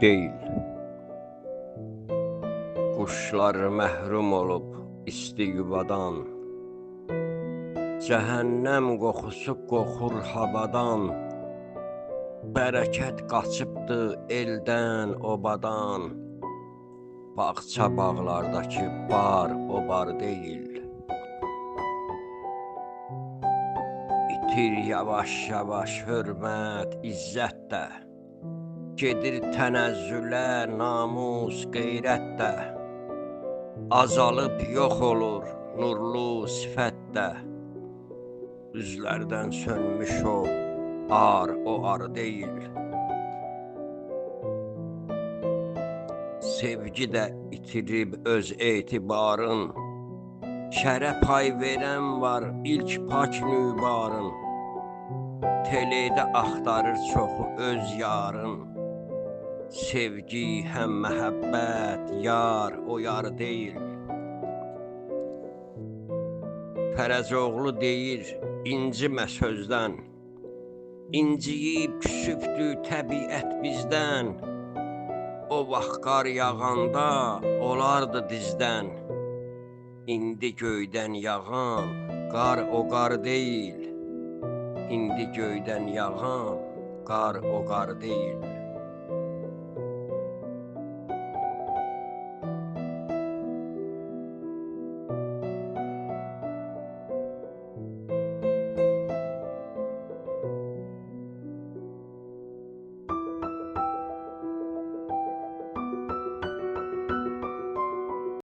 deyil. Quşlar məhrum olub isti yuvadan, cəhənnəm qoxusu qoxur havadan, bərəkət qaçıbdı eldən, obadan, bağça bağlardakı bar o bar deyil. İtir yavaş-yavaş hörmət, izzət də, gedir tənəzzülə namus, qeyrət də, azalıb yox olur nurlu sifət də, üzlərdən sönmüş o ar deyil. Sevgi də itirib öz etibarın, şərə pay verən var ilk pak nübarın, teledə axtarır çoxu öz yarın, sevgi həm məhəbbət, yar o yar deyil. Fərəcoğlu deyir, incimə sözdən, inciyib küsübdü təbiət bizdən, o vaxt qar yağanda olardı dizdən, indi göydən yağan qar o qar deyil, indi göydən yağan qar o qar deyil.